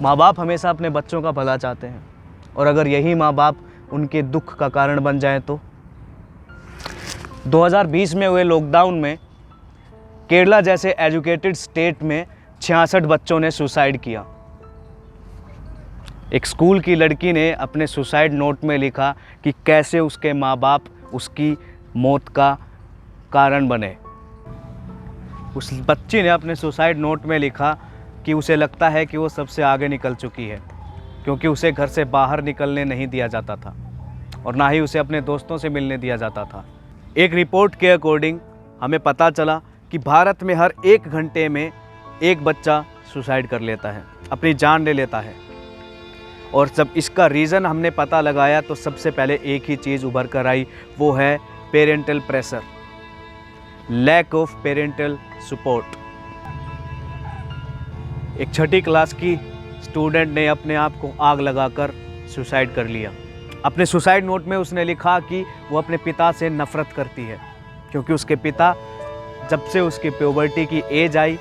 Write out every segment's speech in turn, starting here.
माँ बाप हमेशा अपने बच्चों का भला चाहते हैं, और अगर यही माँ बाप उनके दुख का कारण बन जाए तो 2020 में हुए लॉकडाउन में केरला जैसे एजुकेटेड स्टेट में 66 बच्चों ने सुसाइड किया। एक स्कूल की लड़की ने अपने सुसाइड नोट में लिखा कि कैसे उसके माँ बाप उसकी मौत का कारण बने। उस बच्ची ने अपने सुसाइड नोट में लिखा कि उसे लगता है कि वो सबसे आगे निकल चुकी है, क्योंकि उसे घर से बाहर निकलने नहीं दिया जाता था और ना ही उसे अपने दोस्तों से मिलने दिया जाता था। एक रिपोर्ट के अकॉर्डिंग हमें पता चला कि भारत में हर 1 घंटे में एक बच्चा सुसाइड कर लेता है, अपनी जान ले लेता है। और जब इसका रीज़न हमने पता लगाया तो सबसे पहले एक ही चीज़ उभर कर आई, वो है parental pressure, lack of parental support. एक 6ठी क्लास की स्टूडेंट ने अपने आप को आग लगाकर सुसाइड कर लिया। अपने सुसाइड नोट में उसने लिखा कि वो अपने पिता से नफ़रत करती है, क्योंकि उसके पिता जब से उसकी प्यूबर्टी की एज आई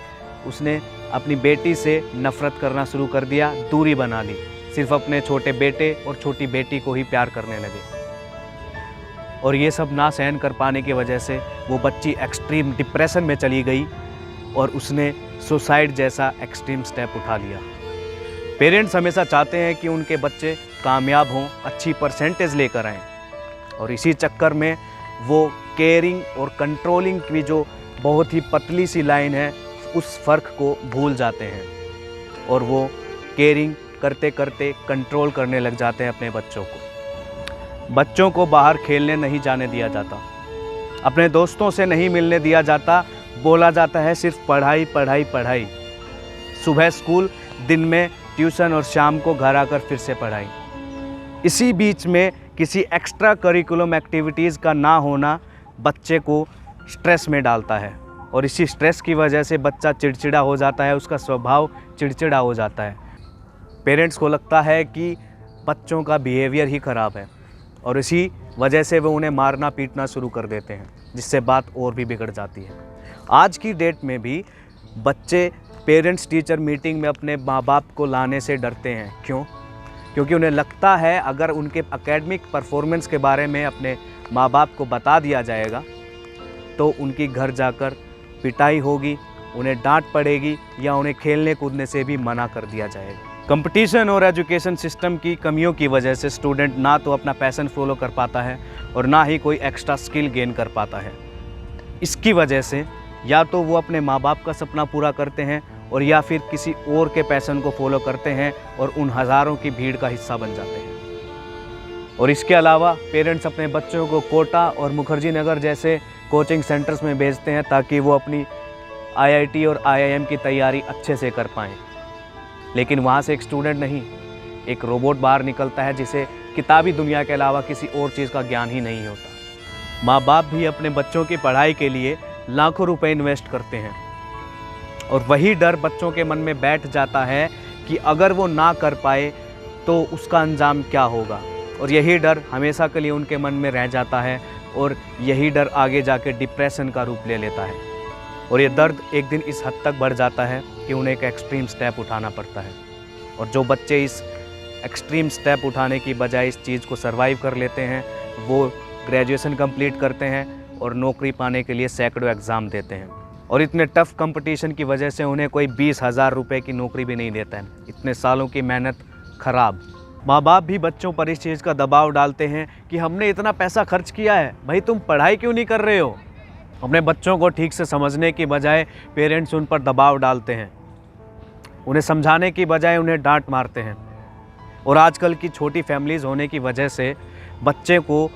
उसने अपनी बेटी से नफ़रत करना शुरू कर दिया, दूरी बना ली, सिर्फ अपने छोटे बेटे और छोटी बेटी को ही प्यार करने लगे। और ये सब ना सहन कर पाने की वजह से वो बच्ची एक्सट्रीम डिप्रेशन में चली गई और उसने सुसाइड जैसा एक्सट्रीम स्टेप उठा लिया। पेरेंट्स हमेशा चाहते हैं कि उनके बच्चे कामयाब हों, अच्छी परसेंटेज लेकर आएँ, और इसी चक्कर में वो केयरिंग और कंट्रोलिंग की जो बहुत ही पतली सी लाइन है उस फ़र्क को भूल जाते हैं और वो केयरिंग करते करते कंट्रोल करने लग जाते हैं अपने बच्चों को। बच्चों को बाहर खेलने नहीं जाने दिया जाता, अपने दोस्तों से नहीं मिलने दिया जाता, बोला जाता है सिर्फ पढ़ाई पढ़ाई पढ़ाई। सुबह स्कूल, दिन में ट्यूशन और शाम को घर आकर फिर से पढ़ाई। इसी बीच में किसी एक्स्ट्रा करिकुलम एक्टिविटीज़ का ना होना बच्चे को स्ट्रेस में डालता है, और इसी स्ट्रेस की वजह से बच्चा चिड़चिड़ा हो जाता है, उसका स्वभाव चिड़चिड़ा हो जाता है। पेरेंट्स को लगता है कि बच्चों का बिहेवियर ही ख़राब है और इसी वजह से वो उन्हें मारना पीटना शुरू कर देते हैं, जिससे बात और भी बिगड़ जाती है। आज की डेट में भी बच्चे पेरेंट्स टीचर मीटिंग में अपने माँ बाप को लाने से डरते हैं। क्यों? क्योंकि उन्हें लगता है अगर उनके एकेडमिक परफॉर्मेंस के बारे में अपने माँ बाप को बता दिया जाएगा तो उनकी घर जाकर पिटाई होगी, उन्हें डांट पड़ेगी या उन्हें खेलने कूदने से भी मना कर दिया जाएगा। कंपटीशन और एजुकेशन सिस्टम की कमियों की वजह से स्टूडेंट ना तो अपना पैशन फॉलो कर पाता है और ना ही कोई एक्स्ट्रा स्किल गेन कर पाता है। इसकी वजह से या तो वो अपने माँ बाप का सपना पूरा करते हैं और या फिर किसी और के पैशन को फॉलो करते हैं और उन हज़ारों की भीड़ का हिस्सा बन जाते हैं। और इसके अलावा पेरेंट्स अपने बच्चों को कोटा और मुखर्जी नगर जैसे कोचिंग सेंटर्स में भेजते हैं ताकि वो अपनी IIT और IIM की तैयारी अच्छे से कर पाएँ। लेकिन वहाँ से एक स्टूडेंट नहीं, एक रोबोट बाहर निकलता है जिसे किताबी दुनिया के अलावा किसी और चीज़ का ज्ञान ही नहीं होता। माँ बाप भी अपने बच्चों की पढ़ाई के लिए लाखों रुपए इन्वेस्ट करते हैं और वही डर बच्चों के मन में बैठ जाता है कि अगर वो ना कर पाए तो उसका अंजाम क्या होगा, और यही डर हमेशा के लिए उनके मन में रह जाता है और यही डर आगे जाके डिप्रेशन का रूप ले लेता है। और ये दर्द एक दिन इस हद तक बढ़ जाता है कि उन्हें एक एक्सट्रीम स्टेप उठाना पड़ता है। और जो बच्चे इस एक्सट्रीम स्टेप उठाने की बजाय इस चीज़ को सर्वाइव कर लेते हैं वो ग्रेजुएशन कंप्लीट करते हैं और नौकरी पाने के लिए सैकड़ों एग्ज़ाम देते हैं, और इतने टफ़ कंपटीशन की वजह से उन्हें कोई 20,000 रुपये की नौकरी भी नहीं देता है। इतने सालों की मेहनत ख़राब। माँ बाप भी बच्चों पर इस चीज़ का दबाव डालते हैं कि हमने इतना पैसा खर्च किया है, भाई तुम पढ़ाई क्यों नहीं कर रहे हो। अपने बच्चों को ठीक से समझने की बजाय पेरेंट्स उन पर दबाव डालते हैं, उन्हें समझाने की बजाय उन्हें डांट मारते हैं। और आजकल की छोटी फैमिलीज़ होने की वजह से बच्चे को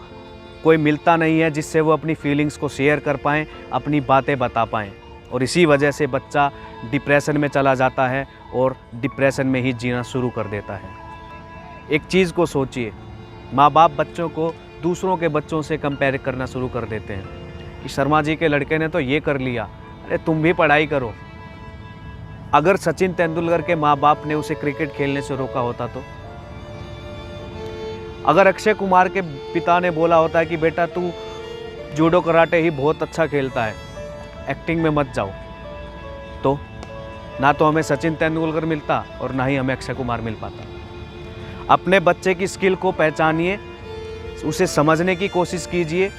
कोई मिलता नहीं है जिससे वो अपनी फीलिंग्स को शेयर कर पाएँ, अपनी बातें बता पाएँ, और इसी वजह से बच्चा डिप्रेशन में चला जाता है और डिप्रेशन में ही जीना शुरू कर देता है। एक चीज़ को सोचिए, माँ बाप बच्चों को दूसरों के बच्चों से कंपेयर करना शुरू कर देते हैं कि शर्मा जी के लड़के ने तो ये कर लिया, अरे तुम भी पढ़ाई करो। अगर सचिन तेंदुलकर के माँ बाप ने उसे क्रिकेट खेलने से रोका होता तो, अगर अक्षय कुमार के पिता ने बोला होता है कि बेटा तू जूडो कराटे ही बहुत अच्छा खेलता है, एक्टिंग में मत जाओ, तो ना तो हमें सचिन तेंदुलकर मिलता और ना ही हमें अक्षय कुमार मिल पाता। अपने बच्चे की स्किल को पहचानिए, उसे समझने की कोशिश कीजिए,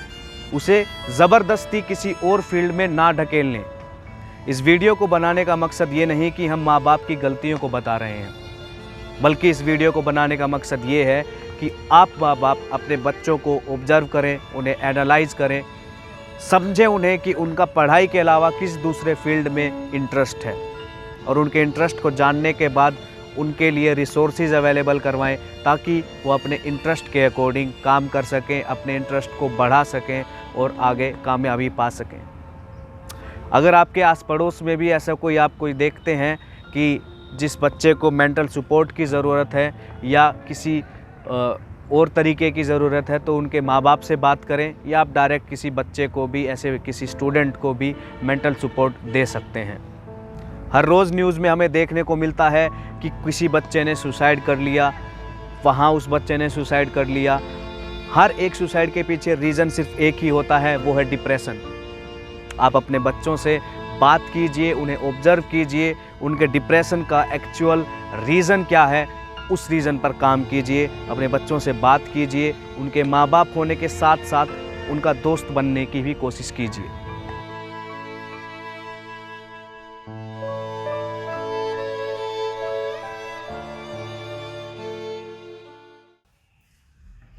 उसे ज़बरदस्ती किसी और फील्ड में ना ढकेल लें। इस वीडियो को बनाने का मकसद ये नहीं कि हम माँ बाप की गलतियों को बता रहे हैं, बल्कि इस वीडियो को बनाने का मकसद ये है कि आप माँ बाप अपने बच्चों को ऑब्जर्व करें, उन्हें एनालाइज करें, समझें उन्हें कि उनका पढ़ाई के अलावा किस दूसरे फील्ड में इंटरेस्ट है, और उनके इंटरेस्ट को जानने के बाद उनके लिए रिसोर्सेज अवेलेबल करवाएं ताकि वो अपने इंटरेस्ट के अकॉर्डिंग काम कर सकें, अपने इंटरेस्ट को बढ़ा सकें और आगे कामयाबी पा सकें। अगर आपके आस पड़ोस में भी ऐसा कोई आप कोई देखते हैं कि जिस बच्चे को मेंटल सपोर्ट की ज़रूरत है या किसी और तरीके की ज़रूरत है, तो उनके माँ बाप से बात करें, या आप डायरेक्ट किसी बच्चे को भी, ऐसे किसी स्टूडेंट को भी मेंटल सपोर्ट दे सकते हैं। हर रोज़ न्यूज़ में हमें देखने को मिलता है कि किसी बच्चे ने सुसाइड कर लिया, वहाँ उस बच्चे ने सुसाइड कर लिया। हर एक सुसाइड के पीछे रीज़न सिर्फ एक ही होता है, वो है डिप्रेशन। आप अपने बच्चों से बात कीजिए, उन्हें ऑब्जर्व कीजिए, उनके डिप्रेशन का एक्चुअल रीज़न क्या है, उस रीज़न पर काम कीजिए, अपने बच्चों से बात कीजिए, उनके माँ बाप होने के साथ साथ उनका दोस्त बनने की भी कोशिश कीजिए।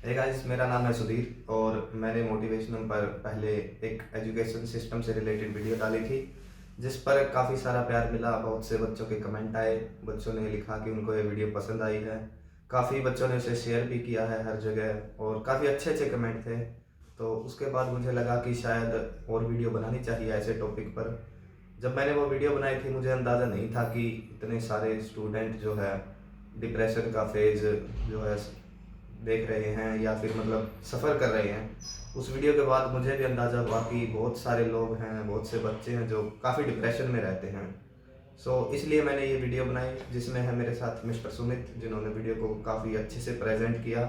हे गाइस, मेरा नाम है सुधीर और मैंने मोटिवेशनल पर पहले एक एजुकेशन सिस्टम से रिलेटेड वीडियो डाली थी, जिस पर काफ़ी सारा प्यार मिला। बहुत से बच्चों के कमेंट आए, बच्चों ने लिखा कि उनको ये वीडियो पसंद आई है। काफ़ी बच्चों ने उसे शेयर भी किया है हर जगह और काफ़ी अच्छे अच्छे कमेंट थे। तो उसके बाद मुझे लगा कि शायद और वीडियो बनानी चाहिए ऐसे टॉपिक पर। जब मैंने वो वीडियो बनाई थी, मुझे अंदाज़ा नहीं था कि इतने सारे स्टूडेंट जो है डिप्रेशन का फेज़ जो है देख रहे हैं या फिर मतलब सफ़र कर रहे हैं। उस वीडियो के बाद मुझे भी अंदाज़ा हुआ कि बहुत सारे लोग हैं, बहुत से बच्चे हैं जो काफ़ी डिप्रेशन में रहते हैं। इसलिए मैंने ये वीडियो बनाई, जिसमें है मेरे साथ मिस्टर सुमित, जिन्होंने वीडियो को काफ़ी अच्छे से प्रेजेंट किया।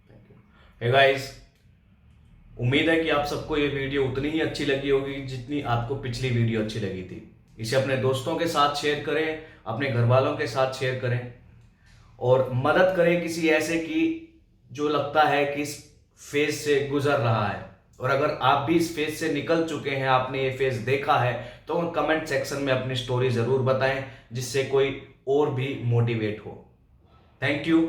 Thank you. हे गाइस, उम्मीद है कि आप सबको ये वीडियो उतनी ही अच्छी लगी होगी जितनी आपको पिछली वीडियो अच्छी लगी थी। इसे अपने दोस्तों के साथ शेयर करें, अपने घर वालों के साथ शेयर करें और मदद करें किसी ऐसे की जो लगता है कि इस फेज से गुजर रहा है। और अगर आप भी इस फेज से निकल चुके हैं, आपने ये फेज देखा है, तो कमेंट सेक्शन में अपनी स्टोरी ज़रूर बताएं, जिससे कोई और भी मोटिवेट हो। Thank you.